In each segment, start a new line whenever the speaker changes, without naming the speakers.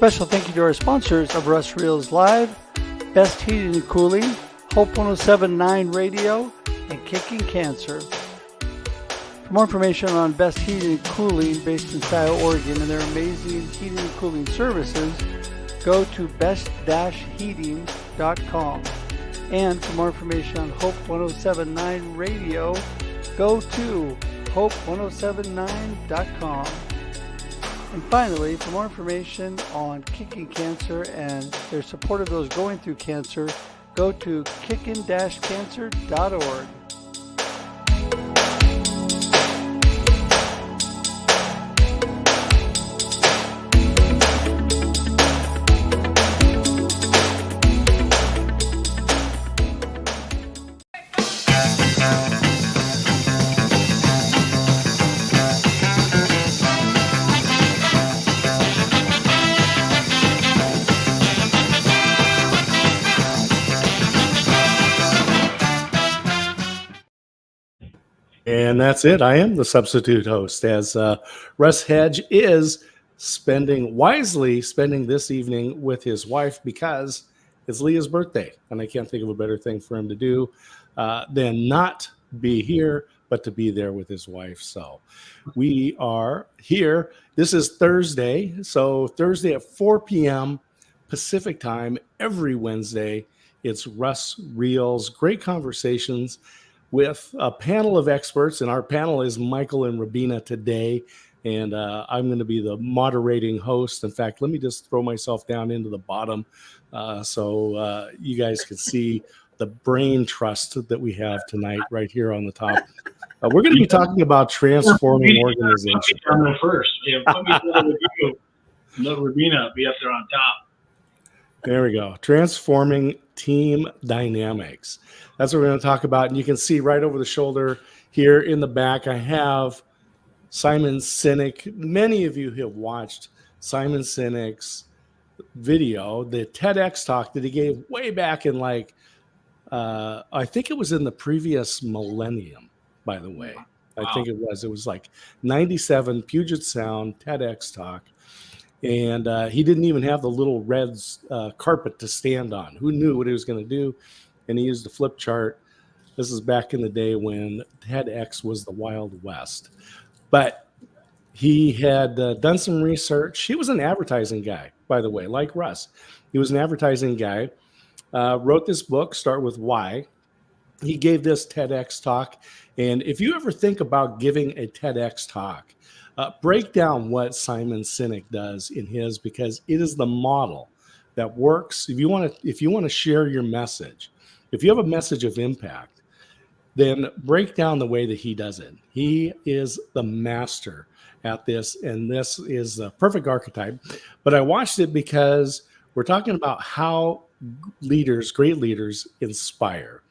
Special thank you to our sponsors of Russ Reels Live, Best Heating and Cooling, Hope 107.9 Radio, and Kicking Cancer. For more information on Best Heating and Cooling based in Scioto, Oregon, and their amazing heating and cooling services, go to best-heating.com. And for more information on Hope 107.9 Radio, go to hope1079.com. And finally, for more information on Kicking Cancer and their support of those going through cancer, go to kicking-cancer.org.
And that's it. I am the substitute host, as Russ Hedge is wisely spending this evening with his wife because it's Leah's birthday. And I can't think of a better thing for him to do than not be here, but to be there with his wife. So we are here. This is Thursday. So Thursday at 4 p.m. Pacific time, every Wednesday, it's Russ Reels. Great conversations with a panel of experts, and our panel is Michael and Rabina today, and I'm going to be the moderating host. In fact, let me just throw myself down into the bottom so you guys can see the brain trust that we have tonight right here on the top. We're going to be talking about transforming organizations.
Down there first. Yeah, put me down with you. Let Rabina be up there on top.
There we go. Transforming team dynamics. That's what we're going to talk about. And you can see right over the shoulder here in the back, I have Simon Sinek. Many of you have watched Simon Sinek's video, the TEDx talk that he gave way back in I think it was in the previous millennium, by the way. Wow. I think it was like 97 Puget Sound TEDx talk. And he didn't even have the little red carpet to stand on. Who knew what he was going to do? And he used a flip chart. This is back in the day when TEDx was the Wild West. But he had done some research. He was an advertising guy, by the way, like Russ. He was an advertising guy. Wrote this book, Start With Why. He gave this TEDx talk. And if you ever think about giving a TEDx talk, break down what Simon Sinek does in his, because it is the model that works. If you want to share your message, if you have a message of impact, then break down the way that he does it. He is the master at this, and this is a perfect archetype. But I watched it because we're talking about how great leaders inspire.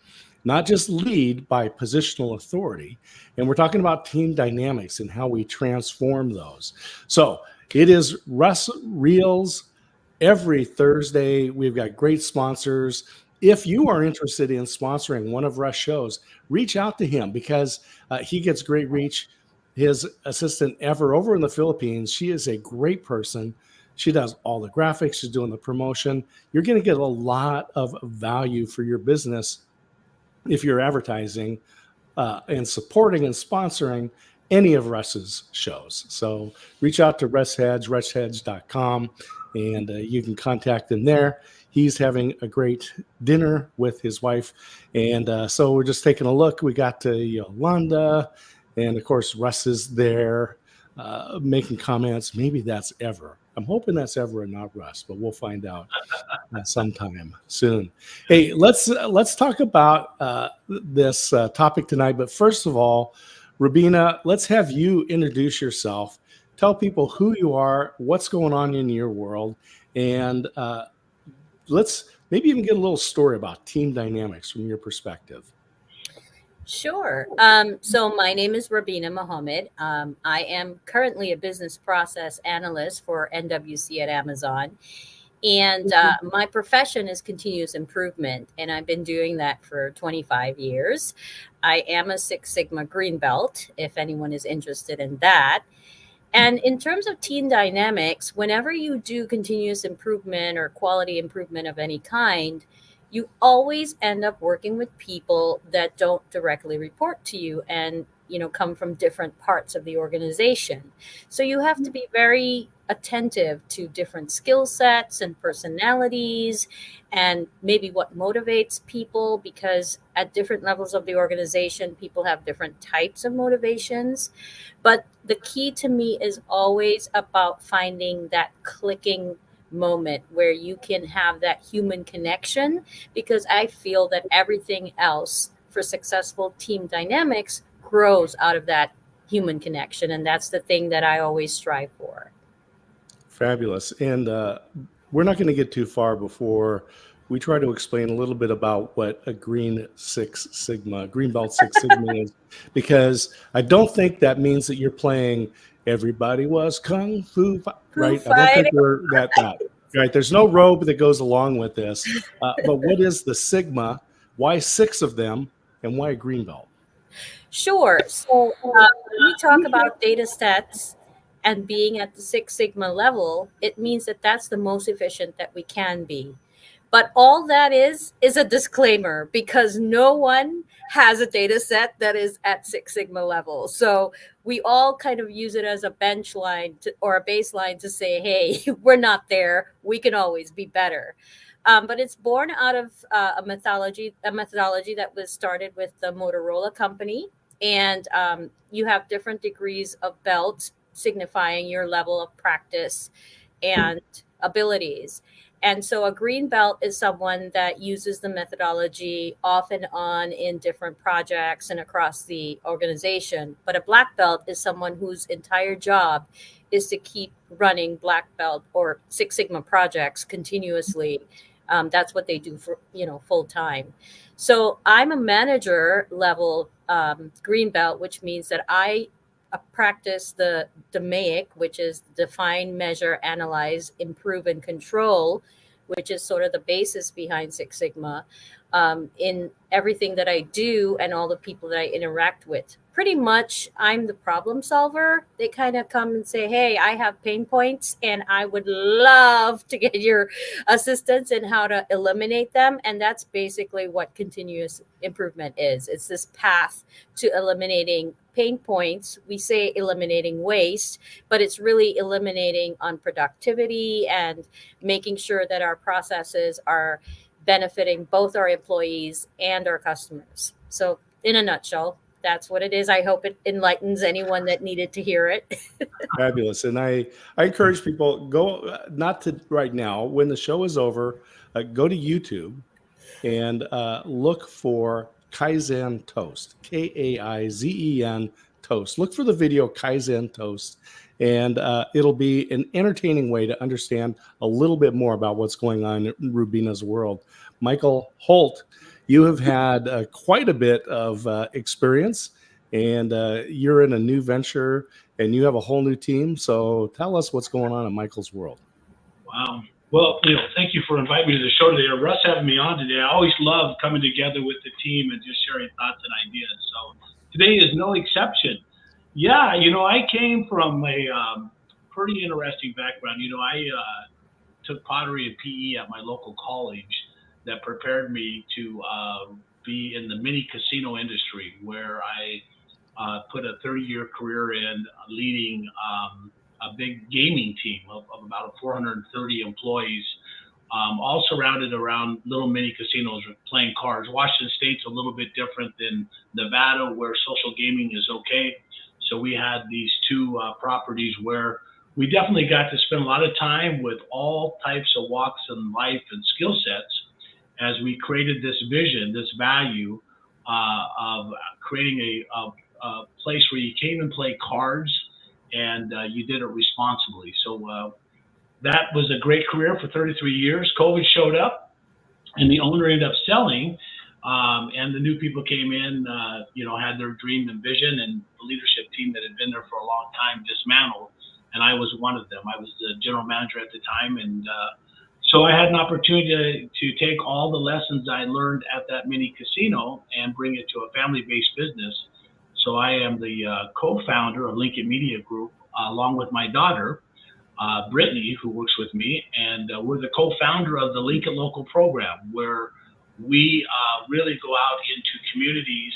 Not just lead by positional authority. And we're talking about team dynamics and how we transform those. So it is Russ Reels every Thursday. We've got great sponsors. If you are interested in sponsoring one of Russ' shows, reach out to him because he gets great reach. His assistant, Ever, over in the Philippines, she is a great person. She does all the graphics. She's doing the promotion. You're going to get a lot of value for your business if you're advertising and supporting and sponsoring any of Russ's shows. So reach out to Russ Hedge, russhedge.com, and you can contact him there. He's having a great dinner with his wife. And so we're just taking a look. We got to Yolanda, and of course, Russ is there making comments. Maybe that's Ever. I'm hoping that's Ever and not Russ, but we'll find out sometime soon. Hey, let's talk about this topic tonight. But first of all, Rabina, let's have you introduce yourself. Tell people who you are, what's going on in your world, and let's maybe even get a little story about team dynamics from your perspective.
Sure. So my name is Rabina Mohammed. I am currently a business process analyst for NWC at Amazon. And my profession is continuous improvement, and I've been doing that for 25 years. I am a Six Sigma Green Belt, if anyone is interested in that. And in terms of team dynamics, whenever you do continuous improvement or quality improvement of any kind, you always end up working with people that don't directly report to you and come from different parts of the organization. So you have to be very attentive to different skill sets and personalities and maybe what motivates people, because at different levels of the organization people have different types of motivations. But the key to me is always about finding that clicking moment where you can have that human connection, because I feel that everything else for successful team dynamics grows out of that human connection. And that's the thing that I always strive for.
Fabulous. And we're not going to get too far before we try to explain a little bit about what a Green Belt Six Sigma is, because I don't think that means that you're playing everybody was Kung Fu, right? I don't think we're that, right? There's no robe that goes along with this. But what is the Sigma? Why 6 of them? And why a green belt?
Sure. So when we talk about data sets and being at the Six Sigma level, it means that that's the most efficient that we can be. But all that is a disclaimer, because no one has a data set that is at Six Sigma level. So we all kind of use it as a bench line or a baseline to say, hey, we're not there. We can always be better. But it's born out of a methodology that was started with the Motorola company. And you have different degrees of belts signifying your level of practice and abilities. And so a green belt is someone that uses the methodology off and on in different projects and across the organization. But a black belt is someone whose entire job is to keep running black belt or Six Sigma projects continuously. That's what they do for, full time. So I'm a manager level green belt, which means that I practice the DMAIC, which is define, measure, analyze, improve, and control, which is sort of the basis behind Six Sigma, in everything that I do and all the people that I interact with. Pretty much, I'm the problem solver. They kind of come and say, hey, I have pain points and I would love to get your assistance in how to eliminate them. And that's basically what continuous improvement is. It's this path to eliminating pain points. We say eliminating waste, but it's really eliminating unproductivity and making sure that our processes are benefiting both our employees and our customers. So in a nutshell, that's what it is. I hope it enlightens anyone that needed to hear it.
Fabulous. And I encourage people, go, not to right now, when the show is over, go to YouTube and look for Kaizen Toast, Kaizen Toast. Look for the video Kaizen Toast, and it'll be an entertaining way to understand a little bit more about what's going on in Rubina's world. Michael Holt, you have had quite a bit of experience, and you're in a new venture, and you have a whole new team. So tell us what's going on in Michael's world.
Wow. Well, thank you for inviting me to the show today. Russ having me on today. I always love coming together with the team and just sharing thoughts and ideas. So today is no exception. Yeah, I came from a pretty interesting background. I took pottery and PE at my local college that prepared me to be in the mini casino industry, where I put a 30-year career in leading a big gaming team of about 430 employees, all surrounded around little mini casinos playing cards. Washington State's a little bit different than Nevada, where social gaming is okay. So we had these two properties where we definitely got to spend a lot of time with all types of walks in life and skill sets as we created this vision, this value of creating a place where you came and played cards, and you did it responsibly. So that was a great career for 33 years. COVID showed up, and the owner ended up selling, and the new people came in, had their dream and vision, and the leadership team that had been there for a long time dismantled, and I was one of them. I was the general manager at the time, and so I had an opportunity to take all the lessons I learned at that mini casino and bring it to a family-based business. So I am the co-founder of Lincoln Media Group, along with my daughter, Brittany, who works with me, and we're the co-founder of the Lincoln Local program, where we really go out into communities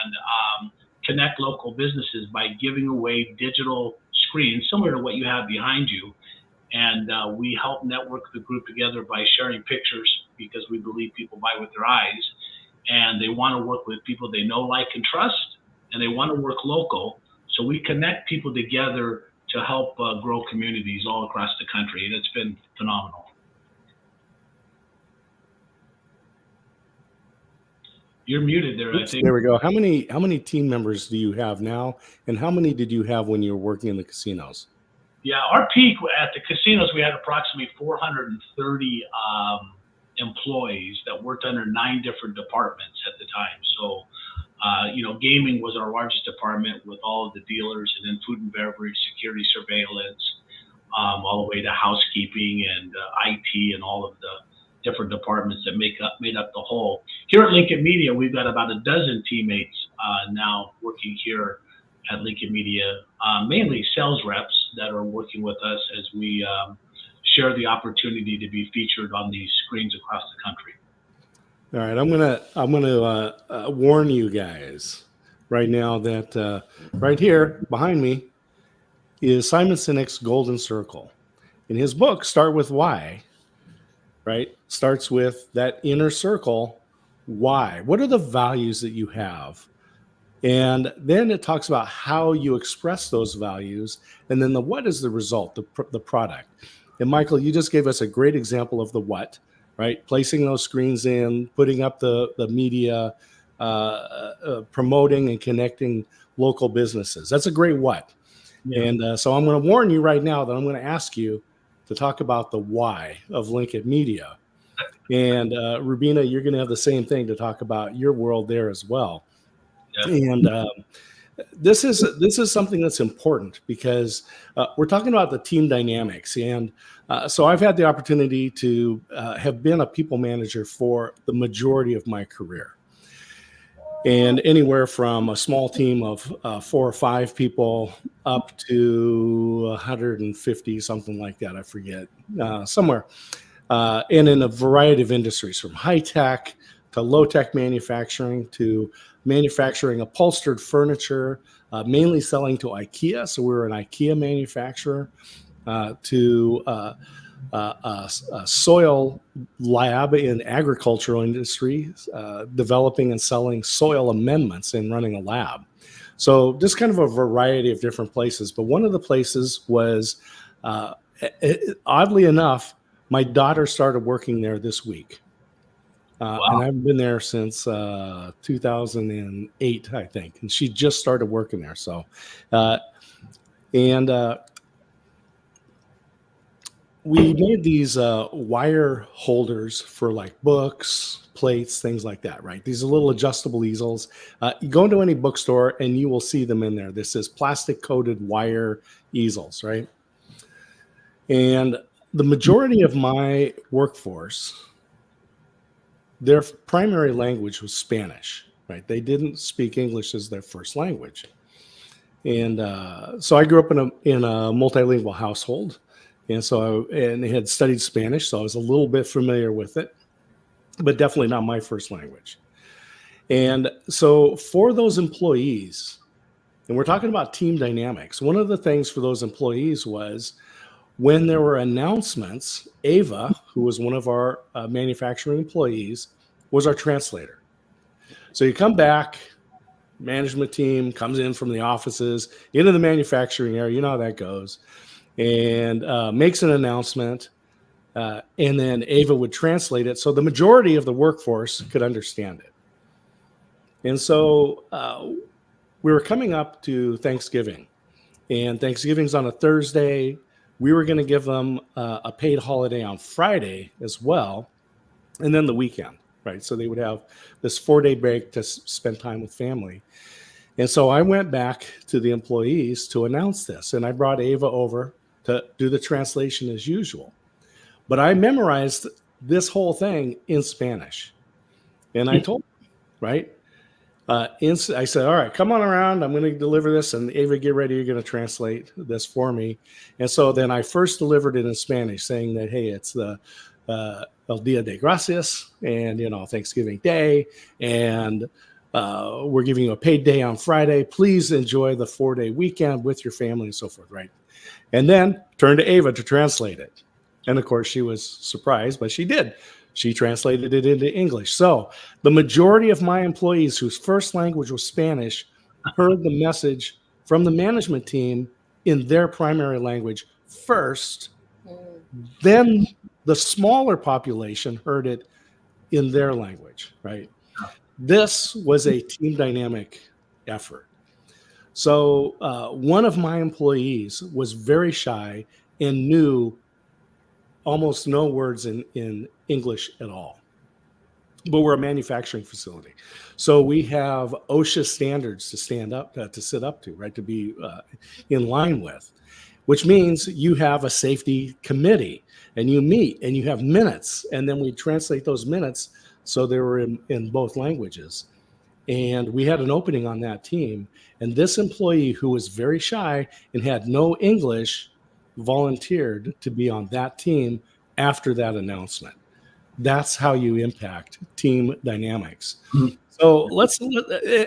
and connect local businesses by giving away digital screens, similar to what you have behind you. And we help network the group together by sharing pictures, because we believe people buy with their eyes, and they want to work with people they know, like, and trust, and they want to work local. So we connect people together to help grow communities all across the country, and it's been phenomenal. You're muted there, I think.
There we go. How many team members do you have now, and how many did you have when you were working in the casinos?
Yeah, our peak at the casinos, we had approximately 430 employees that worked under 9 different departments at the time. So, gaming was our largest department, with all of the dealers, and then food and beverage, security surveillance, all the way to housekeeping and IT, and all of the different departments that made up the whole. Here at Lincoln Media, we've got about a dozen teammates now working here at Lincoln Media, mainly sales reps that are working with us as we share the opportunity to be featured on these screens across the country.
All right, I'm gonna warn you guys right now that right here behind me is Simon Sinek's Golden Circle. In his book, Start With Why, right, starts with that inner circle. Why? What are the values that you have? And then it talks about how you express those values, and then what is the result, the product. And Michael, you just gave us a great example of the what, right? Placing those screens in, putting up the media, promoting and connecting local businesses. That's a great what. Yeah. And so I'm going to warn you right now that I'm going to ask you to talk about the why of Lincoln Media. And Rubina, you're going to have the same thing to talk about your world there as well. Yeah. And this is something that's important, because we're talking about the team dynamics. And so I've had the opportunity to have been a people manager for the majority of my career. And anywhere from a small team of 4 or 5 people up to 150, something like that, I forget, somewhere. And in a variety of industries, from high tech to low tech manufacturing to manufacturing upholstered furniture, mainly selling to IKEA. So we're an IKEA manufacturer, to a soil lab in agricultural industries, developing and selling soil amendments and running a lab. So just kind of a variety of different places. But one of the places was, oddly enough, my daughter started working there this week. Wow. And I've been there since 2008, I think. And she just started working there. So, we made these wire holders for like books, plates, things like that, right? These are little adjustable easels. You go into any bookstore and you will see them in there. This is plastic coated wire easels, right? And the majority of my workforce, their primary language was Spanish, right? They didn't speak English as their first language. And so I grew up in a multilingual household. And so I had studied Spanish, so I was a little bit familiar with it, but definitely not my first language. And so for those employees, and we're talking about team dynamics, one of the things for those employees was when there were announcements, Ava, who was one of our manufacturing employees, was our translator. So you come back, management team comes in from the offices into the manufacturing area, you know how that goes, and makes an announcement, and then Ava would translate it so the majority of the workforce could understand it. And so we were coming up to Thanksgiving, and Thanksgiving's on a Thursday. We were going to give them a paid holiday on Friday as well, and then the weekend, right? So they would have this 4-day break to spend time with family. And so I went back to the employees to announce this, and I brought Ava over to do the translation as usual. But I memorized this whole thing in Spanish. And I told them, right, I said, all right, come on around. I'm going to deliver this. And Ava, get ready. You're going to translate this for me. And so then I first delivered it in Spanish, saying that, hey, it's the El Dia de Gracias and, Thanksgiving Day. And we're giving you a paid day on Friday. Please enjoy the 4-day weekend with your family and so forth, right? And then turned to Ava to translate it. And of course, she was surprised, but she did. She translated it into English. So the majority of my employees whose first language was Spanish heard the message from the management team in their primary language first. Then the smaller population heard it in their language, right? This was a team dynamic effort. So one of my employees was very shy and knew almost no words in English at all. But we're a manufacturing facility. So we have OSHA standards to stand up, to sit up to, right, to be in line with, which means you have a safety committee and you meet and you have minutes. And then we translate those minutes so they were in both languages. And we had an opening on that team. And this employee who was very shy and had no English volunteered to be on that team after that announcement. That's how you impact team dynamics. Mm-hmm. So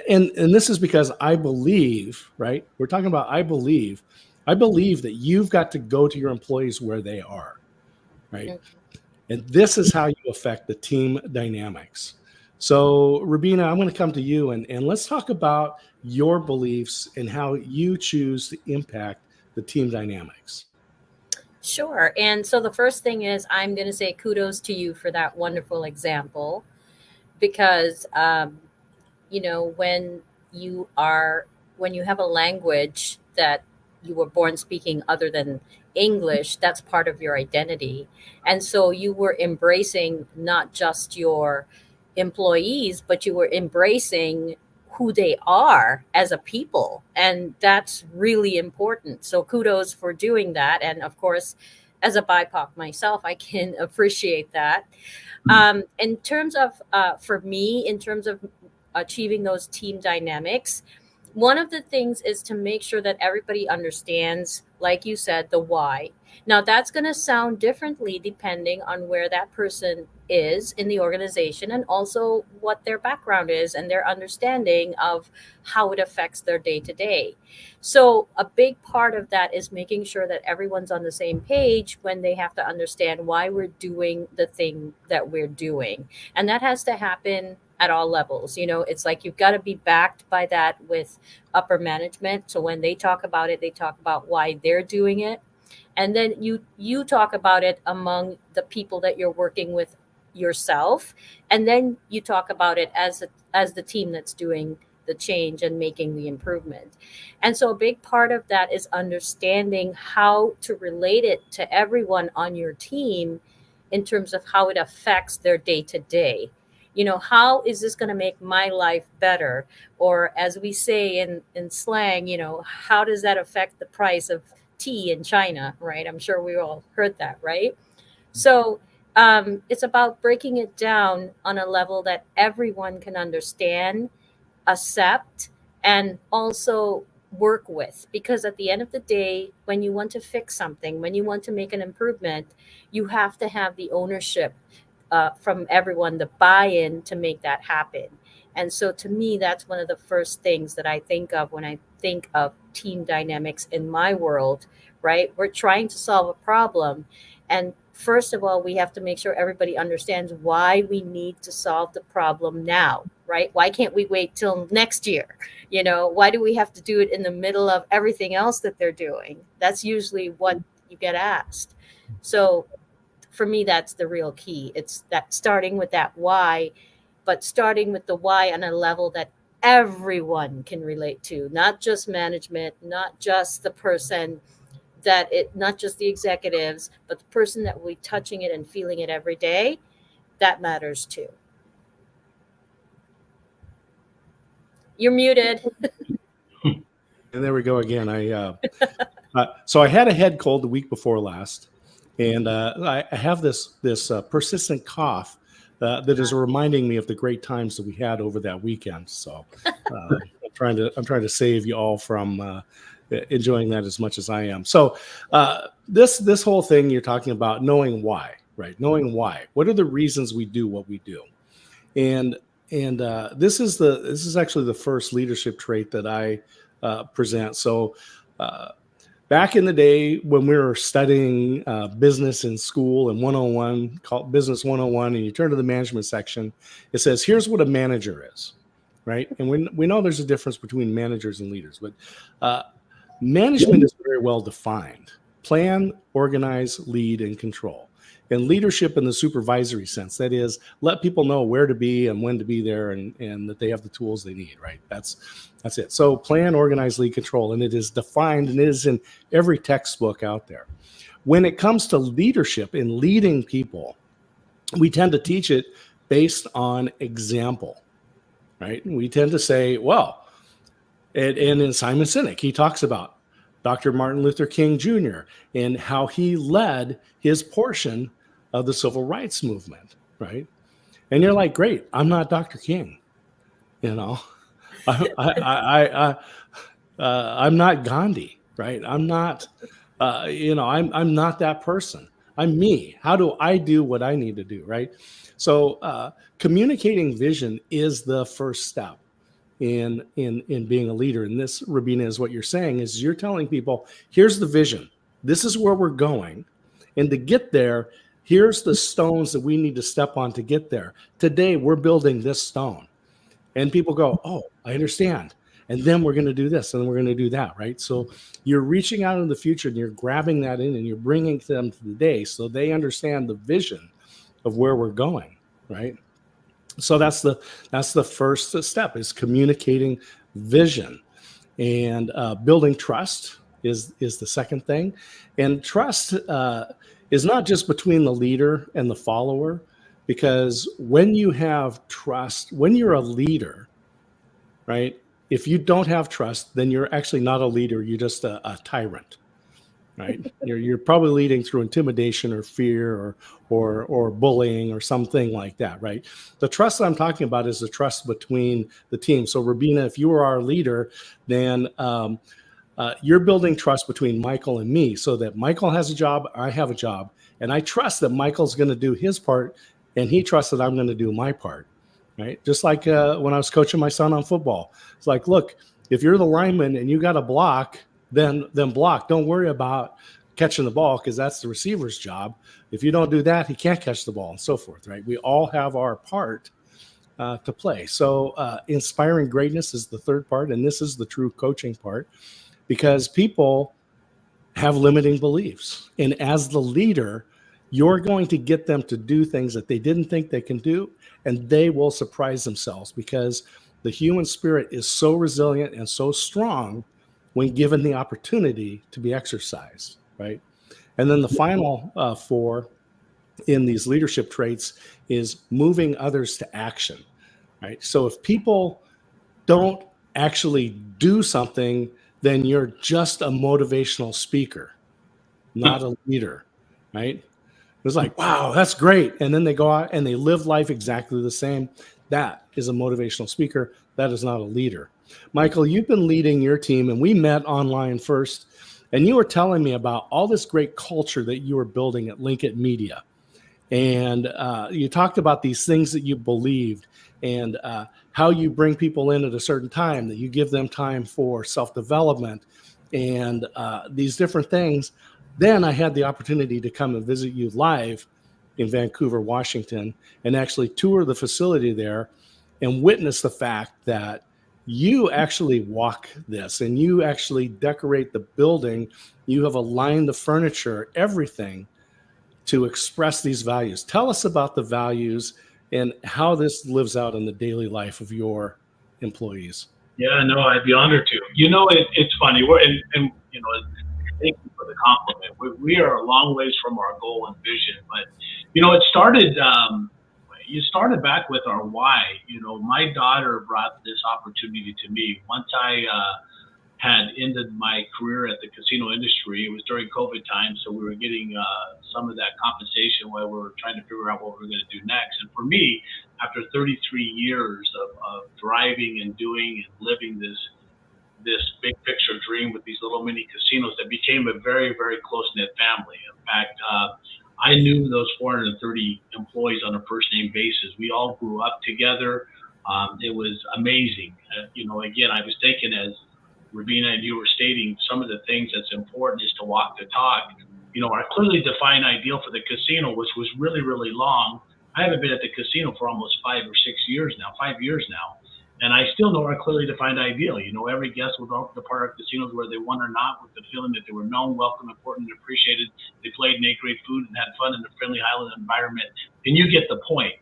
and this is because I believe, right? We're talking about I believe that you've got to go to your employees where they are, right? Mm-hmm. And this is how you affect the team dynamics. So Rubina, I'm going to come to you and let's talk about your beliefs and how you choose to impact the team dynamics.
Sure. And so the first thing is I'm going to say kudos to you for that wonderful example, because, when you have a language that you were born speaking other than English, that's part of your identity. And so you were embracing not just your employees, but you were embracing who they are as a people. And that's really important. So kudos for doing that. And of course, as a BIPOC myself, I can appreciate that. In terms of, for me, in terms of achieving those team dynamics, one of the things is to make sure that everybody understands, like you said, the why. Now, that's going to sound differently depending on where that person is in the organization and also what their background is and their understanding of how it affects their day-to-day. So a big part of that is making sure that everyone's on the same page when they have to understand why we're doing the thing that we're doing. And that has to happen at all levels. It's like you've got to be backed by that with upper management. So when they talk about it, they talk about why they're doing it. And then you talk about it among the people that you're working with yourself. And then you talk about it as the team that's doing the change and making the improvement. And so a big part of that is understanding how to relate it to everyone on your team in terms of how it affects their day-to-day. How is this going to make my life better? Or as we say in slang, how does that affect the price of tea in China, right? I'm sure we all heard that, right? So it's about breaking it down on a level that everyone can understand, accept, and also work with. Because at the end of the day, when you want to fix something, when you want to make an improvement, you have to have the ownership from everyone, the buy-in to make that happen. And so to me, that's one of the first things that I think of when I think of team dynamics in my world, right? We're trying to solve a problem. And first of all, we have to make sure everybody understands why we need to solve the problem now, right? Why can't we wait till next year? Why do we have to do it in the middle of everything else that they're doing? That's usually what you get asked. So for me, that's the real key. It's that starting with that why, but starting with the why on a level that everyone can relate to, not just management, not just the person not just the executives, but the person that will be touching it and feeling it every day. That matters too. You're muted.
And there we go again. So I had a head cold the week before last, and I have this persistent cough that is reminding me of the great times that we had over that weekend. So I'm trying to save you all from enjoying that as much as I am. So this whole thing you're talking about, knowing why, right? Knowing why. What are the reasons we do what we do? And this is actually the first leadership trait that I present. So back in the day when we were studying business in school and 101, called Business 101, and you turn to the management section, it says, here's what a manager is, right? And we know there's a difference between managers and leaders, but management is very well defined: plan, organize, lead, and control. And leadership in the supervisory sense, that is, let people know where to be and when to be there, and that they have the tools they need, right? That's it. So plan, organize, lead, control, and it is defined, and it is in every textbook out there. When it comes to leadership and leading people, we tend to teach it based on example, right? We tend to say, well, and in Simon Sinek, he talks about Dr. Martin Luther King Jr. and how he led his portion of the civil rights movement, right? And you're like, great, I'm not Dr. King, I'm not Gandhi, right? I'm not, I'm not that person. I'm me. How do I do what I need to do, right? So communicating vision is the first step in being a leader. And this, Rabina, is what you're saying, is you're telling people, here's the vision. This is where we're going. And to get there, here's the stones that we need to step on to get there. Today, we're building this stone. And people go, oh, I understand. And then we're going to do this, and then we're going to do that, right? So you're reaching out in the future, and you're grabbing that in, and you're bringing them to the day so they understand the vision of where we're going, right? So that's the first step, is communicating vision. And building trust is the second thing. And trust is not just between the leader and the follower, because when you have trust, when you're a leader, right? If you don't have trust, then you're actually not a leader. You're just a tyrant, right? You're probably leading through intimidation or fear or bullying or something like that, right? The trust that I'm talking about is the trust between the team. So Rabina, if you are our leader, then you're building trust between Michael and me, so that Michael has a job, I have a job, and I trust that Michael's going to do his part, and he trusts that I'm going to do my part, right? Just like when I was coaching my son on football. It's like, look, if you're the lineman and you got to block, then block. Don't worry about catching the ball, because that's the receiver's job. If you don't do that, he can't catch the ball, and so forth, right? We all have our part to play. So inspiring greatness is the third part, and this is the true coaching part, because people have limiting beliefs. And as the leader, you're going to get them to do things that they didn't think they can do, and they will surprise themselves, because the human spirit is so resilient and so strong when given the opportunity to be exercised, right? And then the final four in these leadership traits is moving others to action, right? So if people don't actually do something, then you're just a motivational speaker, not a leader, right? It's like, wow, that's great. And then they go out and they live life exactly the same. That is a motivational speaker. That is not a leader. Michael, you've been leading your team, and we met online first, and you were telling me about all this great culture that you were building at Linkit Media. And you talked about these things that you believed, and how you bring people in at a certain time, that you give them time for self-development and these different things. Then I had the opportunity to come and visit you live in Vancouver, Washington, and actually tour the facility there and witness the fact that you actually walk this, and you actually decorate the building. You have aligned the furniture, everything, to express these values. Tell us about the values and how this lives out in the daily life of your employees.
Yeah, no, I'd be honored to. It's funny. Thank you for the compliment. We are a long ways from our goal and vision, but it started. You started back with our why. My daughter brought this opportunity to me. Once I had ended my career at the casino industry. It was during COVID time, so we were getting some of that compensation while we were trying to figure out what we were going to do next. And for me, after 33 years of driving and doing and living this big picture dream with these little mini casinos, that became a very, very close-knit family. In fact, I knew those 430 employees on a first-name basis. We all grew up together. It was amazing. Again, I was thinking, as Rabina and you were stating, some of the things that's important is to walk the talk. Our clearly defined ideal for the casino, which was really, really long. I haven't been at the casino for almost 5 years now. And I still know our clearly defined ideal. Every guest will depart our casinos, whether they won or not, with the feeling that they were known, welcome, important, and appreciated. They played and ate great food and had fun in a friendly Highland environment. And you get the point.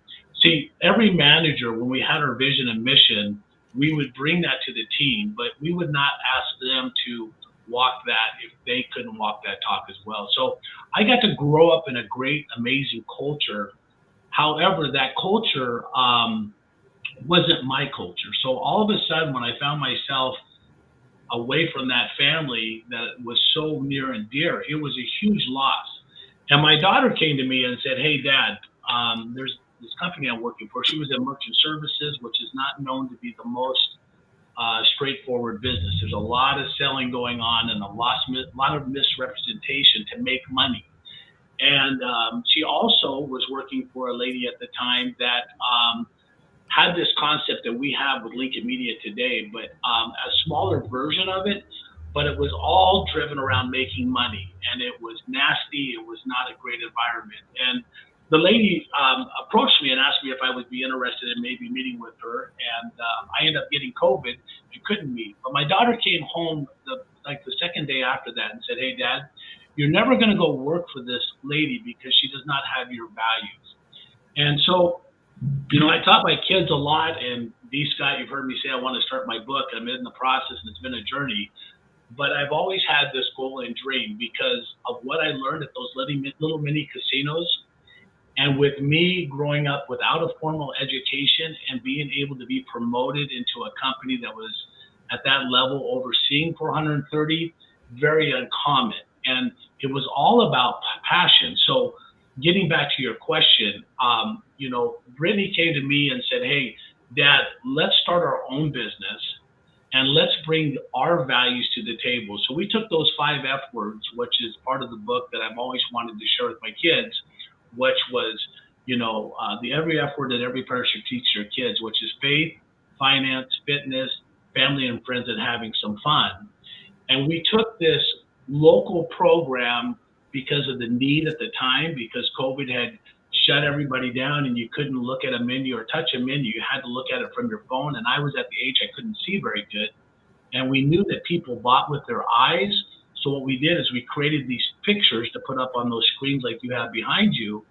See, every manager, when we had our vision and mission, we would bring that to the team, but we would not ask them to walk that if they couldn't walk that talk as well. So I got to grow up in a great, amazing culture. However, that culture wasn't my culture. So all of a sudden, when I found myself away from that family that was so near and dear, it was a huge loss. And my daughter came to me and said, "Hey, Dad, there's this company I'm working for." She was in merchant services, which is not known to be the most straightforward business. There's a lot of selling going on and a lot of misrepresentation to make money. And she also was working for a lady at the time that had this concept that we have with Lincoln Media today, but a smaller version of it, but it was all driven around making money, and it was nasty. It was not a great environment. And the lady approached me and asked me if I would be interested in maybe meeting with her, and I ended up getting COVID and couldn't meet. But my daughter came home the second day after that and said, "Hey, Dad, you're never going to go work for this lady because she does not have your values." And so, I taught my kids a lot, and D. Scott, you've heard me say I want to start my book. I'm in the process, and it's been a journey. But I've always had this goal and dream because of what I learned at those little mini casinos. And with me growing up without a formal education and being able to be promoted into a company that was at that level overseeing 430, very uncommon. And it was all about passion. So getting back to your question, Brittany came to me and said, "Hey, Dad, let's start our own business and let's bring our values to the table." So we took those 5 F words, which is part of the book that I've always wanted to share with my kids, which was, the every F word that every parent should teach their kids, which is faith, finance, fitness, family and friends, and having some fun. And we took this local program because of the need at the time, because COVID had shut everybody down and you couldn't look at a menu or touch a menu. You had to look at it from your phone. And I was at the age I couldn't see very good. And we knew that people bought with their eyes. So what we did is we created these pictures to put up on those screens like you have behind you.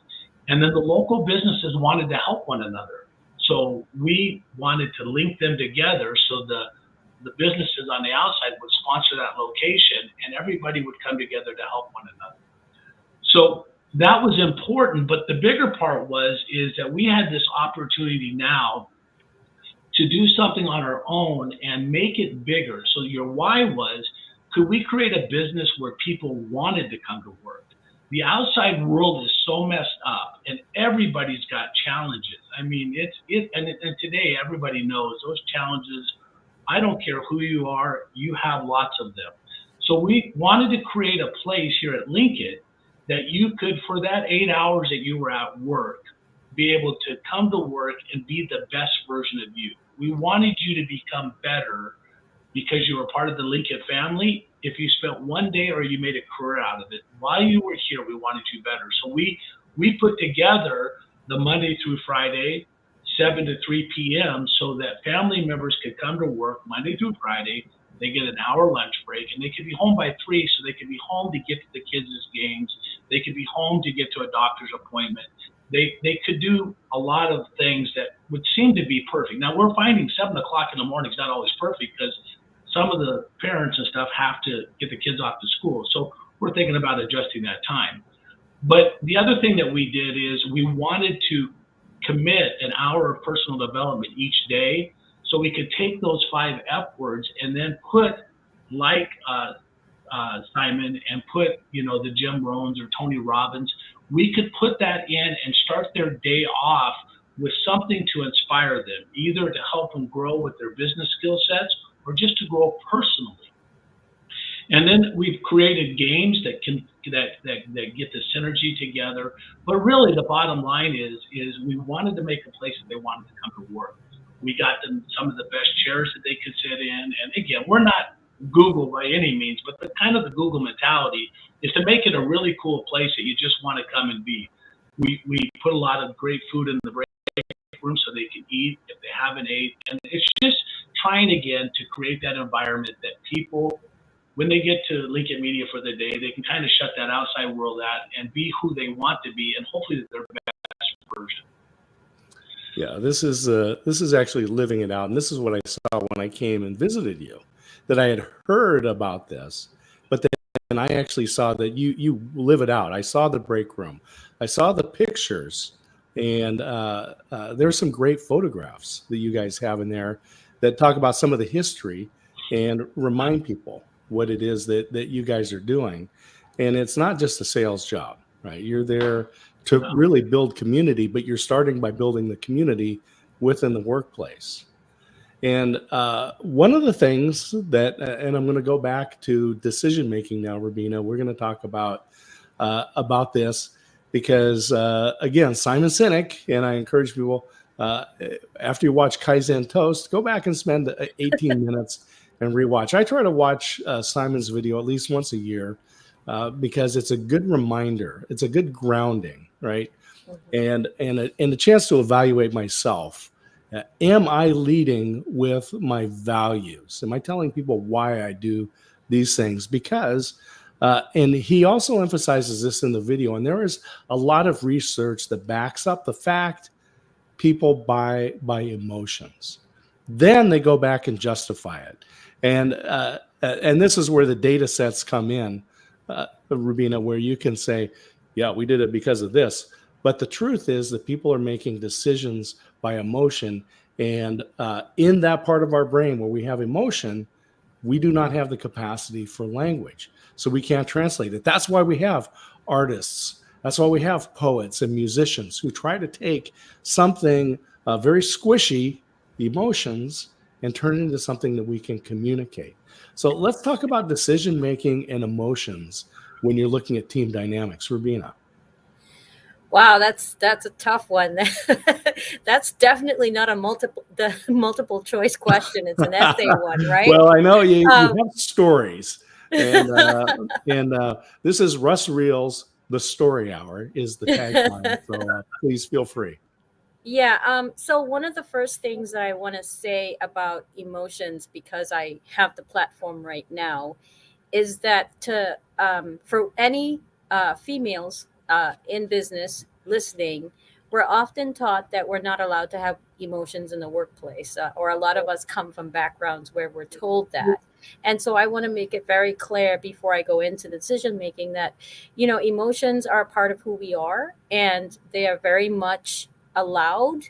And then the local businesses wanted to help one another. So we wanted to link them together so the businesses on the outside would sponsor that location and everybody would come together to help one another. So that was important, but the bigger part is that we had this opportunity now to do something on our own and make it bigger. So your why was, could we create a business where people wanted to come to work? The outside world is so messed up and everybody's got challenges. I mean, and today everybody knows those challenges. I don't care who you are, you have lots of them. So we wanted to create a place here at Lincoln that you could, for that 8 hours that you were at work, be able to come to work and be the best version of you. We wanted you to become better because you were part of the Lincoln family. If you spent one day or you made a career out of it, while you were here, we wanted you better. So we put together the Monday through Friday, 7 to 3 p.m. so that family members could come to work Monday through Friday. They get an hour lunch break and they could be home by 3 so they could be home to get to the kids' games. They could be home to get to a doctor's appointment. They could do a lot of things that would seem to be perfect. Now we're finding 7 o'clock in the morning is not always perfect because some of the parents and stuff have to get the kids off to school. So we're thinking about adjusting that time. But the other thing that we did is we wanted to commit an hour of personal development each day so we could take those 5 F words and then put like Simon and put, the Jim Rohns or Tony Robbins, we could put that in and start their day off with something to inspire them, either to help them grow with their business skill sets or just to grow personally. And then we've created games that get the synergy together. But really, the bottom line is we wanted to make a place that they wanted to come to work. We got them some of the best chairs that they could sit in. And again, we're not Google by any means, but the Google mentality is to make it a really cool place that you just want to come and be. We put a lot of great food in the break room so they can eat if they haven't ate. And it's just trying again to create that environment that people, when they get to Lincoln Media for the day, they can kind of shut that outside world out and be who they want to be, and hopefully their best version.
Yeah, this is actually living it out, and this is what I saw when I came and visited you. That I had heard about this, but then I actually saw that you live it out. I saw the break room, I saw the pictures, and there's some great photographs that you guys have in there that talk about some of the history and remind people what it is that you guys are doing. And it's not just a sales job, right? You're there to really build community, but you're starting by building the community within the workplace. And one of the things that, and I'm going to go back to decision making now, Rubina. We're going to talk about this because again, Simon Sinek, and I encourage people after you watch Kaizen Toast, go back and spend 18 minutes and rewatch. I try to watch Simon's video at least once a year because it's a good reminder. It's a good grounding, right? And a chance to evaluate myself. Am I leading with my values? Am I telling people why I do these things? Because, and he also emphasizes this in the video, and there is a lot of research that backs up the fact people buy by emotions. Then they go back and justify it. And this is where the data sets come in, Rubina, where you can say, yeah, we did it because of this. But the truth is that people are making decisions by emotion. And in that part of our brain where we have emotion, we do not have the capacity for language. So we can't translate it. That's why we have artists. That's why we have poets and musicians who try to take something very squishy, emotions, and turn it into something that we can communicate. So let's talk about decision making and emotions when you're looking at team dynamics. Rubina.
Wow, that's a tough one. That's definitely not a multiple choice question. It's an essay one, right?
Well, I know you have stories, and this is Russ Reels. The Story Hour is the tagline. So please feel free.
Yeah. So one of the first things that I want to say about emotions, because I have the platform right now, is that for any females in business listening, we're often taught that we're not allowed to have emotions in the workplace, or a lot of us come from backgrounds where we're told that. And so I want to make it very clear before I go into decision making that, emotions are a part of who we are, and they are very much allowed.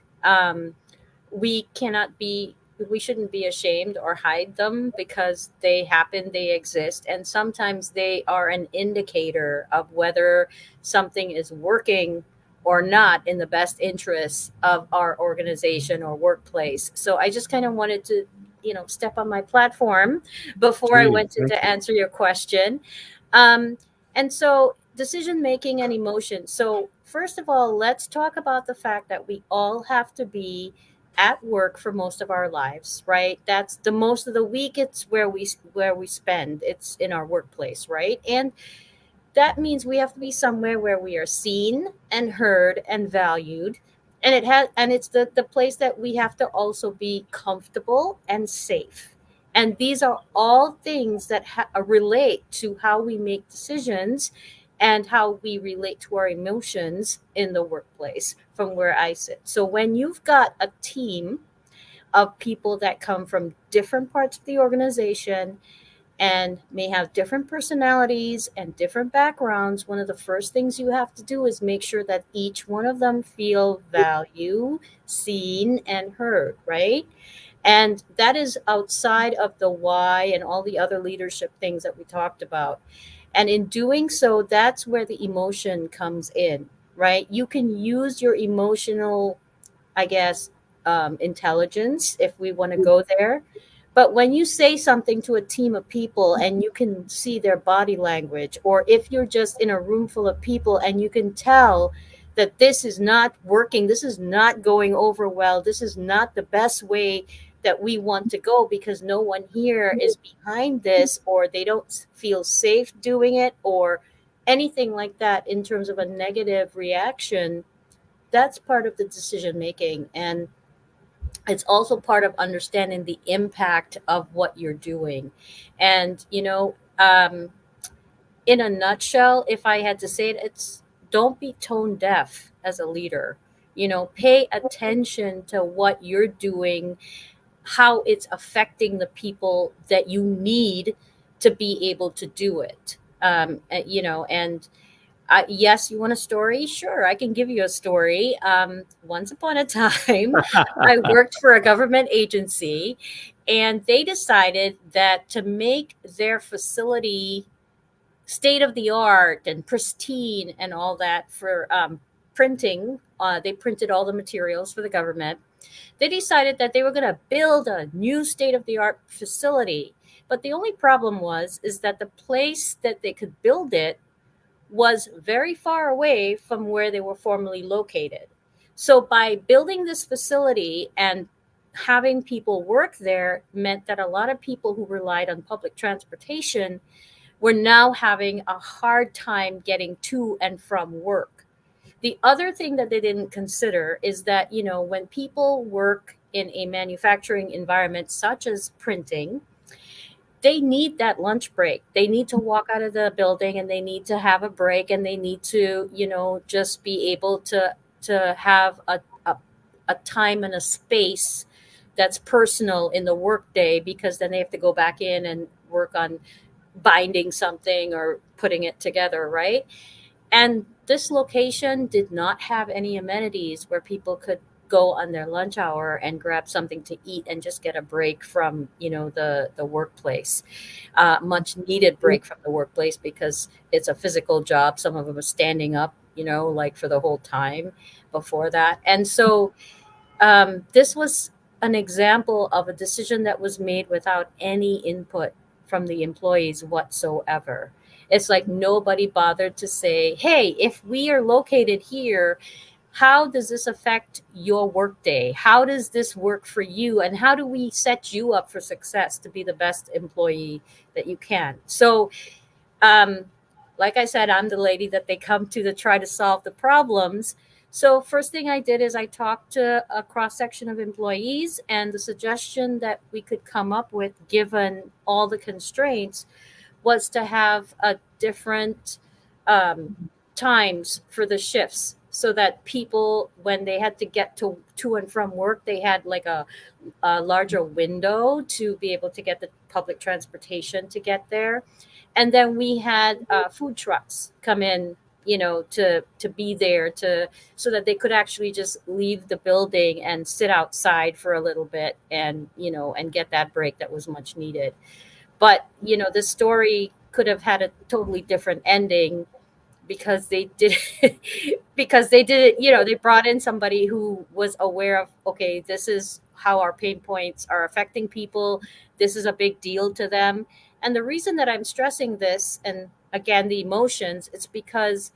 We shouldn't be ashamed or hide them because they happen, they exist, and sometimes they are an indicator of whether something is working or not in the best interests of our organization or workplace. So I just kind of wanted to, step on my platform before I went to answer your question. And so decision making and emotion. So first of all, let's talk about the fact that we all have to be at work for most of our lives, right? That's the most of the week. It's where we spend. It's in our workplace, right? And that means we have to be somewhere where we are seen and heard and valued. And it's the place that we have to also be comfortable and safe. And these are all things that relate to how we make decisions and how we relate to our emotions in the workplace from where I sit. So when you've got a team of people that come from different parts of the organization and may have different personalities and different backgrounds, one of the first things you have to do is make sure that each one of them feel valued, seen, and heard, right? And that is outside of the why and all the other leadership things that we talked about. And in doing so, that's where the emotion comes in, right? You can use your emotional, I guess, intelligence if we want to go there. But when you say something to a team of people and you can see their body language, or if you're just in a room full of people and you can tell that this is not working, this is not going over well, this is not the best way that we want to go because no one here is behind this, or they don't feel safe doing it, or anything like that in terms of a negative reaction, that's part of the decision making. And it's also part of understanding the impact of what you're doing. And in a nutshell, if I had to say it, it's don't be tone deaf as a leader. Pay attention to what you're doing, how it's affecting the people that you need to be able to do it. And yes, you want a story? Sure, I can give you a story. Once upon a time, I worked for a government agency, and they decided that to make their facility state of the art and pristine and all that for printing, they printed all the materials for the government. They decided that they were going to build a new state of the art facility. But the only problem is that the place that they could build it was very far away from where they were formerly located. So by building this facility and having people work there meant that a lot of people who relied on public transportation were now having a hard time getting to and from work. The other thing that they didn't consider is that, when people work in a manufacturing environment such as printing, they need that lunch break. They need to walk out of the building and they need to have a break, and they need to, just be able to have a time and a space that's personal in the workday, because then they have to go back in and work on binding something or putting it together, right? And this location did not have any amenities where people could go on their lunch hour and grab something to eat and just get a break from the workplace, much needed break from the workplace, because it's a physical job. Some of them are standing up like for the whole time before that. And so this was an example of a decision that was made without any input from the employees whatsoever. It's like nobody bothered to say, hey, if we are located here, how does this affect your workday? How does this work for you? And how do we set you up for success to be the best employee that you can? So, like I said, I'm the lady that they come to try to solve the problems. So first thing I did is I talked to a cross section of employees, and the suggestion that we could come up with, given all the constraints, was to have a different times for the shifts, so that people, when they had to get to and from work, they had like a larger window to be able to get the public transportation to get there. And then we had food trucks come in, to be there so that they could actually just leave the building and sit outside for a little bit and get that break that was much needed. But the story could have had a totally different ending, because they did because they did it. They brought in somebody who was aware of, okay, this is how our pain points are affecting people. This is a big deal to them. And the reason that I'm stressing this, and again, the emotions, it's because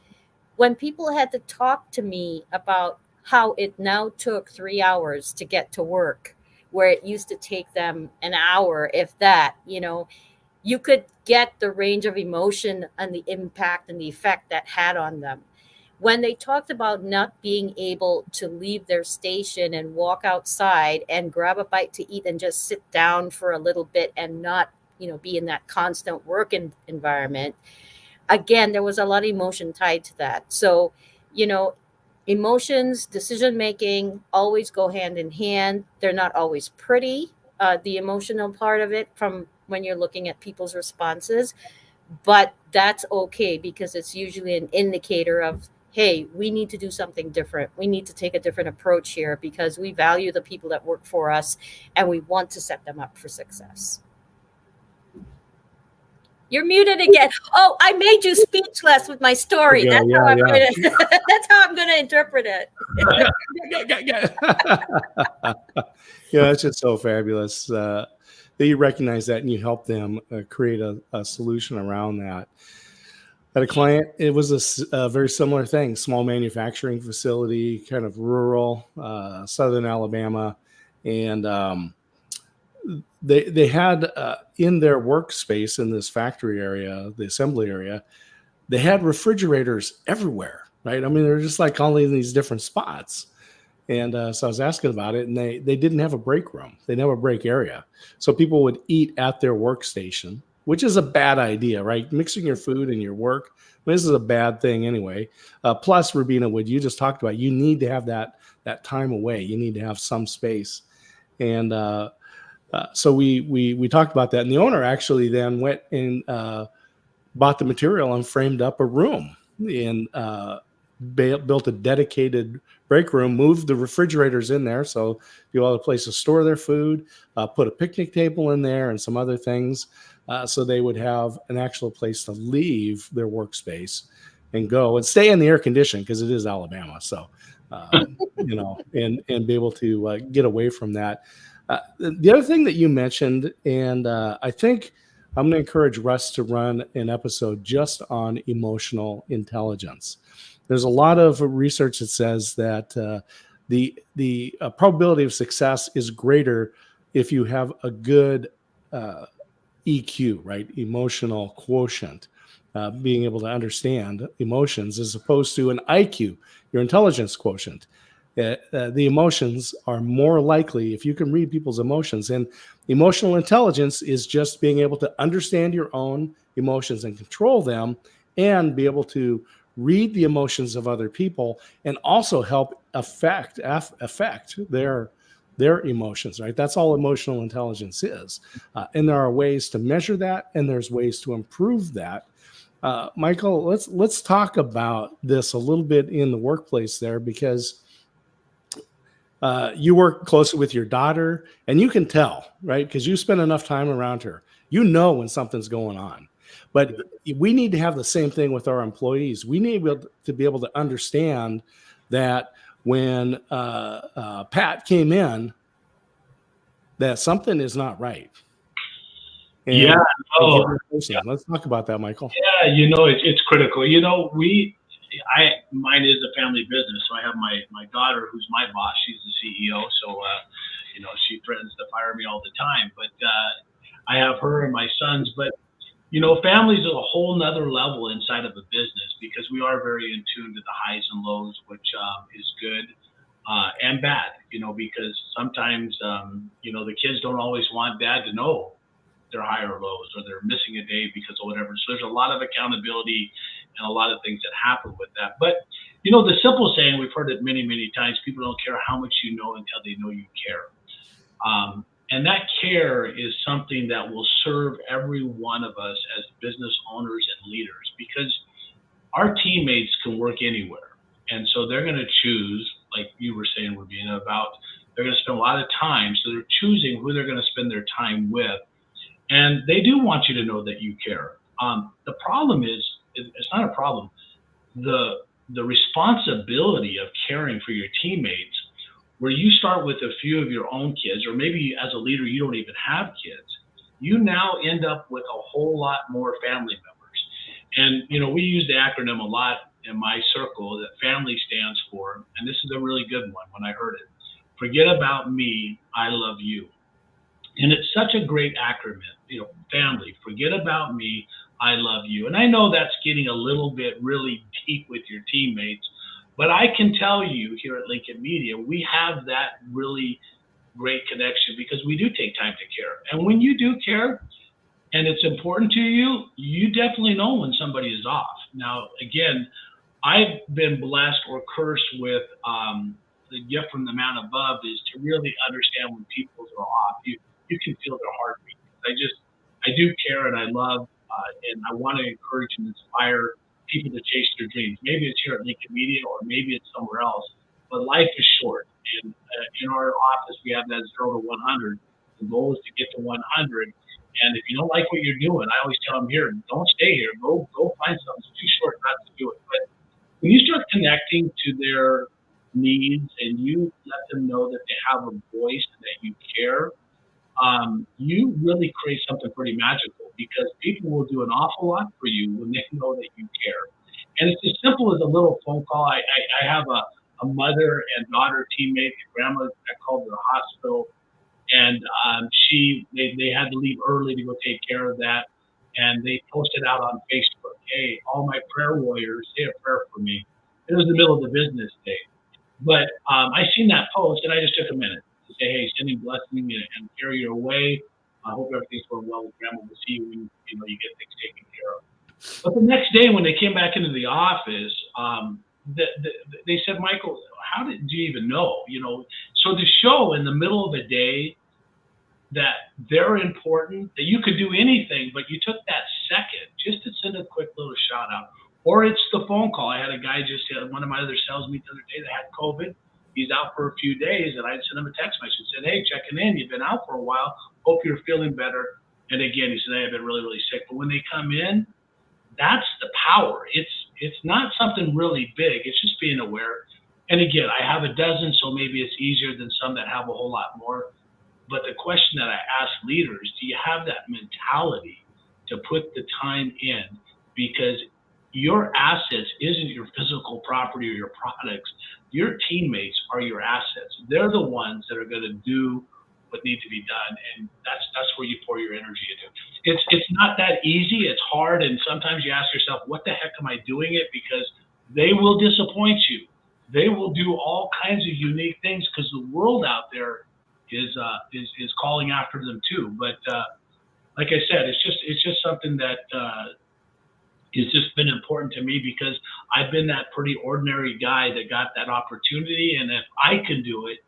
when people had to talk to me about how it now took 3 hours to get to work, where it used to take them an hour, if that, you could get the range of emotion and the impact and the effect that had on them. When they talked about not being able to leave their station and walk outside and grab a bite to eat and just sit down for a little bit and not, be in that constant work environment, again, there was a lot of emotion tied to that. So, emotions, decision making always go hand in hand. They're not always pretty, the emotional part of it, from when you're looking at people's responses. But that's okay, because it's usually an indicator of, hey, we need to do something different. We need to take a different approach here because we value the people that work for us and we want to set them up for success. You're muted again. Oh, I made you speechless with my story.
Okay,
That's how I'm going to interpret it.
Yeah, it's just so fabulous that you recognize that and you help them create a solution around that. At a client, it was a very similar thing, small manufacturing facility, kind of rural, southern Alabama. And they had in their workspace in this factory area, the assembly area, they had refrigerators everywhere, right? I mean, they're just like all in these different spots. And so I was asking about it, and they didn't have a break room. They didn't have a break area. So people would eat at their workstation, which is a bad idea, right? Mixing your food and your work, this is a bad thing anyway. Plus, Rubina, what you just talked about, you need to have that time away. You need to have some space. And so we talked about that. And the owner actually then went and bought the material and framed up a room and built a dedicated break room, moved the refrigerators in there so people had a place to store their food, put a picnic table in there and some other things, so they would have an actual place to leave their workspace and go and stay in the air condition because it is Alabama. So, and be able to get away from that. The other thing that you mentioned, and I think I'm going to encourage Russ to run an episode just on emotional intelligence. There's a lot of research that says that the probability of success is greater if you have a good EQ, right? Emotional quotient, being able to understand emotions as opposed to an IQ, your intelligence quotient. The emotions are more likely if you can read people's emotions. And emotional intelligence is just being able to understand your own emotions and control them and be able to read the emotions of other people and also help affect their emotions, right? That's all emotional intelligence is. And there are ways to measure that, and there's ways to improve that. Michael, let's talk about this a little bit in the workplace there, because you work closely with your daughter, and you can tell, right? Because you spend enough time around her. You know when something's going on. But we need to have the same thing with our employees. We need to be able to understand that when Pat came in, that something is not right. And let's talk about that, Michael.
Yeah, it's critical. Mine is a family business. So I have my daughter, who's my boss. She's the CEO. So, she threatens to fire me all the time. But I have her and my sons. But, families are a whole nother level inside of a business, because we are very in tune to the highs and lows, which is good and bad, because sometimes, the kids don't always want dad to know their high or lows, or they're missing a day because of whatever. So there's a lot of accountability and a lot of things that happen with that. But, the simple saying, we've heard it many, many times, people don't care how much you know until they know you care. And that care is something that will serve every one of us as business owners and leaders, because our teammates can work anywhere. And so they're going to choose, like you were saying, Rubina, about they're going to spend a lot of time. So they're choosing who they're going to spend their time with. And they do want you to know that you care. The problem is, it's not a problem. The responsibility of caring for your teammates, where you start with a few of your own kids, or maybe as a leader, you don't even have kids, you now end up with a whole lot more family members. And, we use the acronym a lot in my circle that family stands for, and this is a really good one when I heard it: forget about me, I love you. And it's such a great acronym, family, forget about me, I love you. And I know that's getting a little bit really deep with your teammates, but I can tell you here at Lincoln Media, we have that really great connection because we do take time to care. And when you do care and it's important to you, you definitely know when somebody is off. Now, again, I've been blessed or cursed with the gift from the man above is to really understand when people are off. You can feel their heartbeat. I do care, and I love, and I want to encourage and inspire people to chase their dreams. Maybe it's here at Lincoln Media, or maybe it's somewhere else. But life is short, and in our office we have that 0 to 100. The goal is to get to 100. And if you don't like what you're doing, I always tell them here, don't stay here. Go find something. It's too short not to do it. But when you start connecting to their needs and you let them know that they have a voice and that you care, you really create something pretty magical, because people will do an awful lot for you when they know that you care. And it's as simple as a little phone call. I have a mother and daughter teammate, a grandma that called to the hospital, and they had to leave early to go take care of that. And they posted out on Facebook, hey, all my prayer warriors, say a prayer for me. It was the middle of the business day. But I seen that post, and I just took a minute to say, hey, sending blessing and carry your way. I hope everything's going well with Grandma. We'll see you when you get things taken care of. But the next day when they came back into the office, they said, Michael, how did you even know? So to show in the middle of the day that they're important, that you could do anything, but you took that second just to send a quick little shout out. Or it's the phone call. I had a guy one of my other sales meets the other day that had COVID. He's out for a few days, and I sent him a text message and said, hey, checking in. You've been out for a while. Hope you're feeling better. And again, he said, hey, I've been really, really sick. But when they come in, that's the power. It's not something really big. It's just being aware. And again, I have a dozen, so maybe it's easier than some that have a whole lot more. But the question that I ask leaders, do you have that mentality to put the time in? Because your assets isn't your physical property or your products. Your teammates are your assets. They're the ones that are going to do what needs to be done, and that's where you pour your energy into. It's not that easy. It's hard, and sometimes you ask yourself, what the heck am I doing it? Because they will disappoint you. They will do all kinds of unique things because the world out there is calling after them too. But like I said, it's just something that it's just been important to me, because I've been that pretty ordinary guy that got that opportunity, and if I can do it,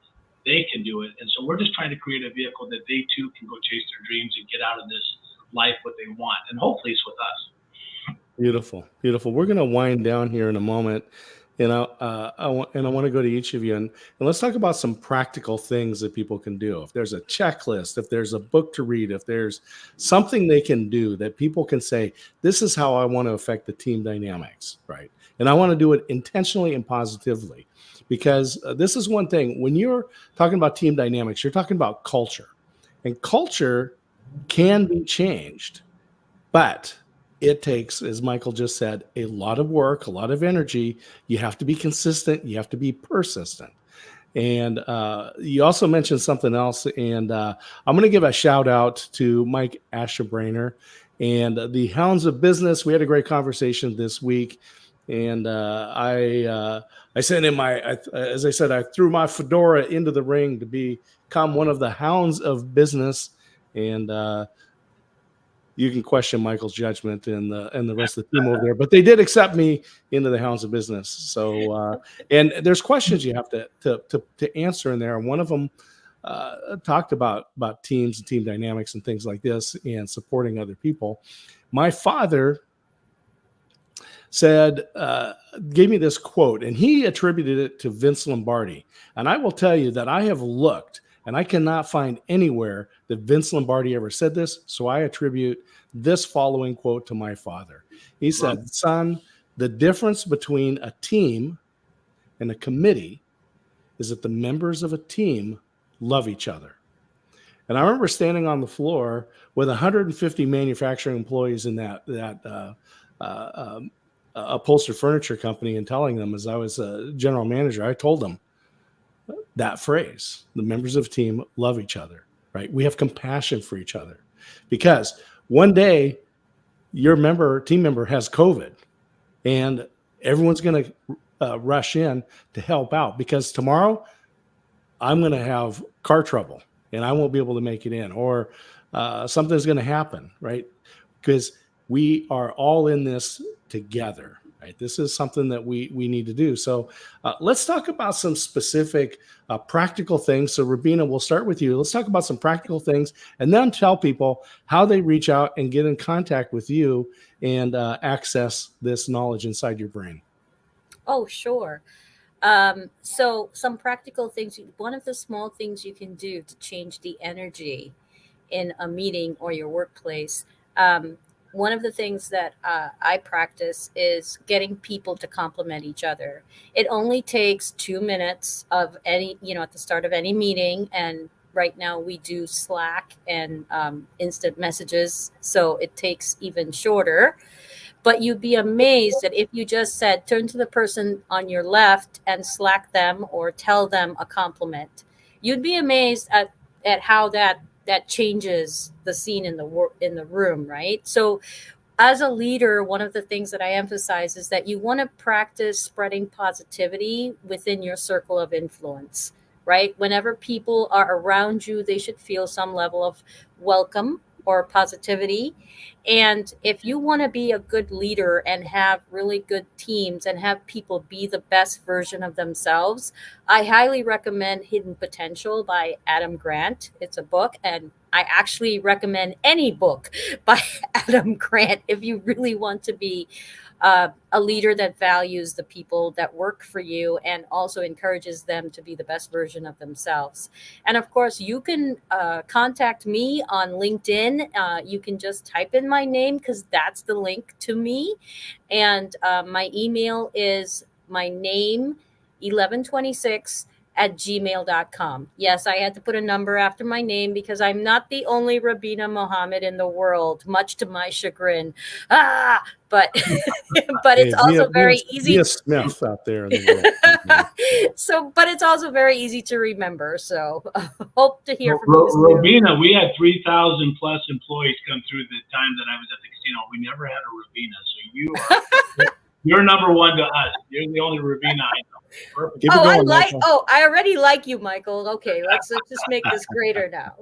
they can do it. And so we're just trying to create a vehicle that they too can go chase their dreams and get out of this life what they want, and hopefully it's with us.
Beautiful. We're going to wind down here in a moment, and I want to go to each of you and let's talk about some practical things that people can do. If there's a checklist, if there's a book to read, if there's something they can do that people can say, this is how I want to affect the team dynamics, right? And I want to do it intentionally and positively, because this is one thing. When you're talking about team dynamics, you're talking about culture, and culture can be changed, but it takes, as Michael just said, a lot of work, a lot of energy. You have to be consistent. You have to be persistent. And you also mentioned something else, and I'm going to give a shout out to Mike Ashebrainer and the Hounds of Business. We had a great conversation this week, and I sent in as I said, I threw my fedora into the ring to become one of the Hounds of Business, and you can question Michael's judgment and the rest of the team over there, but they did accept me into the Hounds of Business. So, and there's questions you have to answer in there. And one of them talked about teams and team dynamics and things like this and supporting other people. My father gave me this quote, and he attributed it to Vince Lombardi. And I will tell you that I have looked, and I cannot find anywhere that Vince Lombardi ever said this. So I attribute this following quote to my father. He said, son, the difference between a team and a committee is that the members of a team love each other. And I remember standing on the floor with 150 manufacturing employees in that upholstered furniture company and telling them, as I was a general manager, I told them that phrase, the members of a team love each other, right? We have compassion for each other, because one day your team member has COVID, and everyone's going to rush in to help out, because tomorrow I'm going to have car trouble and I won't be able to make it in, or something's going to happen, right? Because we are all in this together. right? This is something that we need to do. So let's talk about some specific practical things. So Rubina, we'll start with you. Let's talk about some practical things and then tell people how they reach out and get in contact with you and access this knowledge inside your brain.
Oh, sure. So some practical things. One of the small things you can do to change the energy in a meeting or your workplace. One of the things that I practice is getting people to compliment each other. It only takes 2 minutes of at the start of any meeting. And right now we do Slack and instant messages. So it takes even shorter. But you'd be amazed that if you just said, turn to the person on your left and Slack them or tell them a compliment, you'd be amazed at how that changes the scene in the room, right? So as a leader, one of the things that I emphasize is that you want to practice spreading positivity within your circle of influence, right? Whenever people are around you, they should feel some level of welcome or positivity. And if you want to be a good leader and have really good teams and have people be the best version of themselves, I highly recommend Hidden Potential by Adam Grant. It's a book, and I actually recommend any book by Adam Grant if you really want to be a leader that values the people that work for you and also encourages them to be the best version of themselves. And of course, you can contact me on LinkedIn. You can just type in my name because that's the link to me. And my email is my name, 1126@gmail.com. Yes, I had to put a number after my name because I'm not the only Rubina Mohammed in the world, much to my chagrin. But but it's also very easy.
Be a Smith out there in the world.
But it's also very easy to remember. So hope to hear from you.
Rubina, we had 3,000 plus employees come through the time that I was at the casino. We never had a Rubina. So you're number one to us. You're the only Rubina I know. Perfect.
I already like you, Michael. Okay, let's just make this greater now.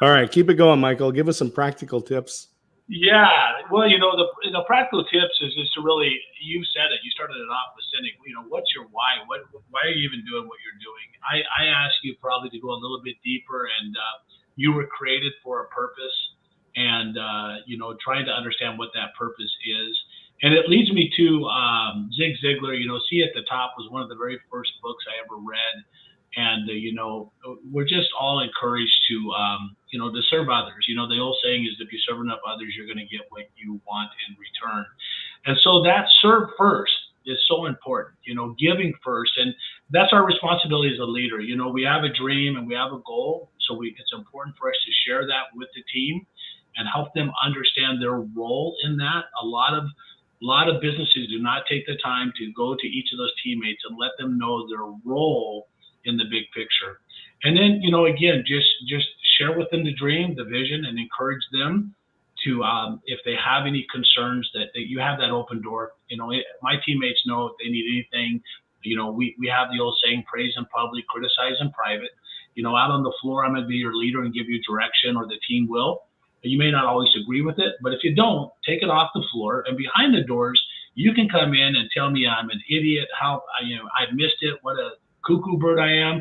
All right, keep it going, Michael. Give us some practical tips.
Yeah, well, the practical tips is just to really, you said it, you started it off with saying, what's your why? Why are you even doing what you're doing? I ask you probably to go a little bit deeper, and you were created for a purpose, and trying to understand what that purpose is. And it leads me to Zig Ziglar. See at the Top was one of the very first books I ever read. And, we're just all encouraged to serve others. The old saying is, if you serve enough others, you're going to get what you want in return. And so that serve first is so important, giving first. And that's our responsibility as a leader. We have a dream and we have a goal. So it's important for us to share that with the team and help them understand their role in that. A lot of businesses do not take the time to go to each of those teammates and let them know their role in the big picture. And then, again, just share with them the dream, the vision, and encourage them to, if they have any concerns, that you have that open door. My teammates know if they need anything. We have the old saying, praise in public, criticize in private. Out on the floor, I'm going to be your leader and give you direction, or the team will. You may not always agree with it, but if you don't, take it off the floor, and behind the doors, you can come in and tell me I'm an idiot, how I missed it, what a cuckoo bird I am.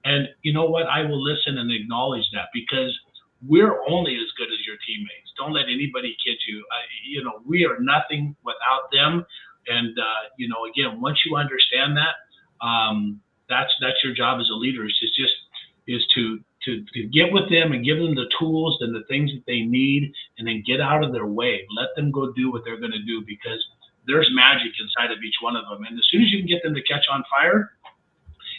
And you know what? I will listen and acknowledge that, because we're only as good as your teammates. Don't let anybody kid you. We are nothing without them. And again, once you understand that, that's your job as a leader. Is to get with them and give them the tools and the things that they need, and then get out of their way. Let them go do what they're going to do, because there's magic inside of each one of them. And as soon as you can get them to catch on fire,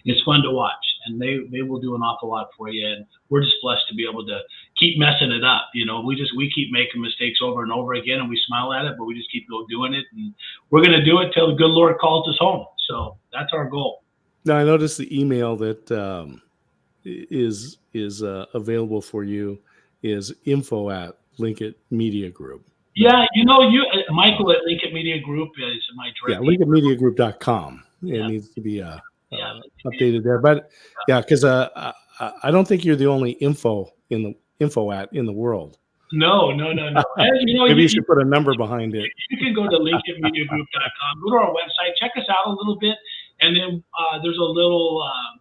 it's fun to watch, and they will do an awful lot for you. And we're just blessed to be able to keep messing it up. We keep making mistakes over and over again, and we smile at it, but we just keep doing it. And we're going to do it till the good Lord calls us home. So that's our goal.
Now, I noticed the email that is available for you is info@Linkit Media Group.
Yeah, Michael at Linkit Media Group is my direct.
Yeah, LinkitMediaGroup.com. It needs to be updated there, but because I don't think you're the only info in the world.
No. And,
Maybe you should put a number behind it.
you can go to LinkedInMediaGroup.com, go to our website, check us out a little bit, and then there's a little, a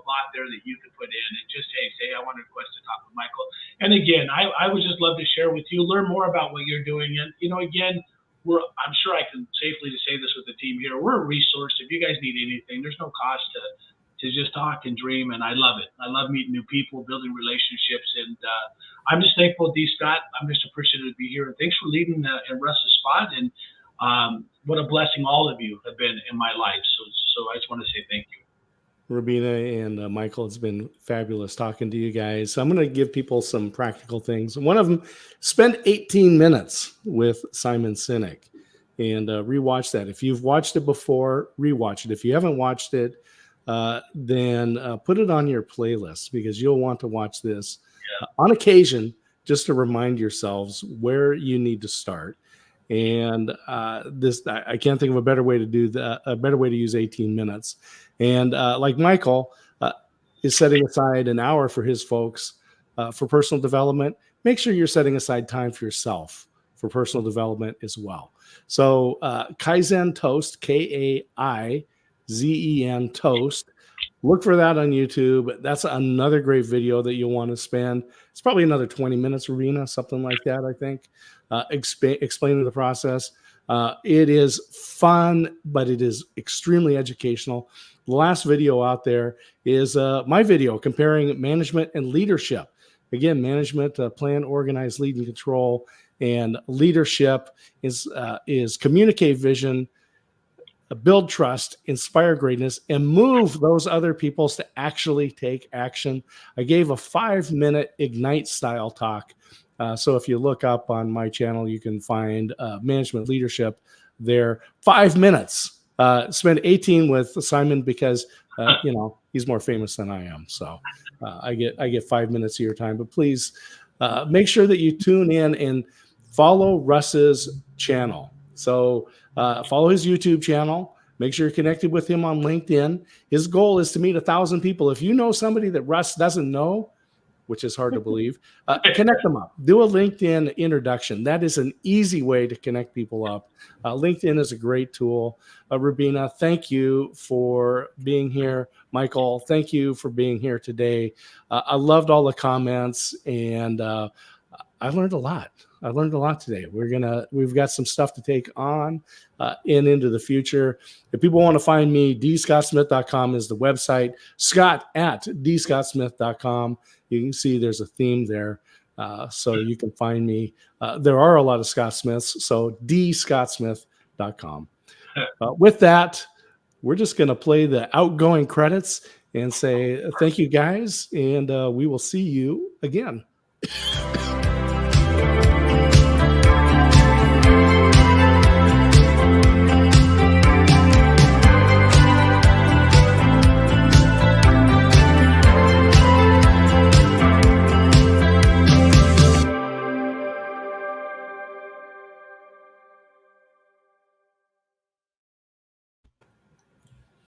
bot there that you can put in and just say, I want to request to talk with Michael. And again, I would just love to share with you, learn more about what you're doing. And, again, I'm sure I can safely say this with the team here. We're a resource. If you guys need anything, there's no cost to just talk and dream. And I love it. I love meeting new people, building relationships. And I'm just thankful, D. Scott. I'm just appreciative to be here. And thanks for leading in Russ's spot. And what a blessing all of you have been in my life. So I just want to say thank you.
Rabina and Michael, it's been fabulous talking to you guys. So I'm going to give people some practical things. One of them, spend 18 minutes with Simon Sinek and rewatch that. If you've watched it before, rewatch it. If you haven't watched it, then put it on your playlist, because you'll want to watch this on occasion, just to remind yourselves where you need to start. And I can't think of a better way to do that, a better way to use 18 minutes. And like Michael is setting aside an hour for his folks for personal development, make sure you're setting aside time for yourself for personal development as well. So Kaizen Toast, Kaizen Toast. Look for that on YouTube. That's another great video that you'll want to spend. It's probably another 20 minutes, Rena, something like that, I think, explaining the process. It is fun, but it is extremely educational. The last video out there is my video comparing management and leadership. Again, management, plan, organize, lead, and control. And leadership is communicate vision, build trust, inspire greatness, and move those other peoples to actually take action. I gave a 5-minute Ignite style talk. So if you look up on my channel, you can find management leadership there. 5 minutes. Spend 18 with Simon because, he's more famous than I am. So I get 5 minutes of your time. But please make sure that you tune in and follow Russ's channel. So follow his YouTube channel. Make sure you're connected with him on LinkedIn. His goal is to meet 1,000 people. If you know somebody that Russ doesn't know, which is hard to believe, connect them up. Do a LinkedIn introduction. That is an easy way to connect people up. LinkedIn is a great tool. Rabina, thank you for being here. Michael, thank you for being here today. I loved all the comments, and I learned a lot. I learned a lot today. We've got some stuff to take on into the future. If people want to find me, dscottsmith.com is the website. Scott@dscottsmith.com. You can see there's a theme there. So you can find me. There are a lot of Scott Smiths, so dscottsmith.com. With that, we're just going to play the outgoing credits and say thank you, guys, and we will see you again.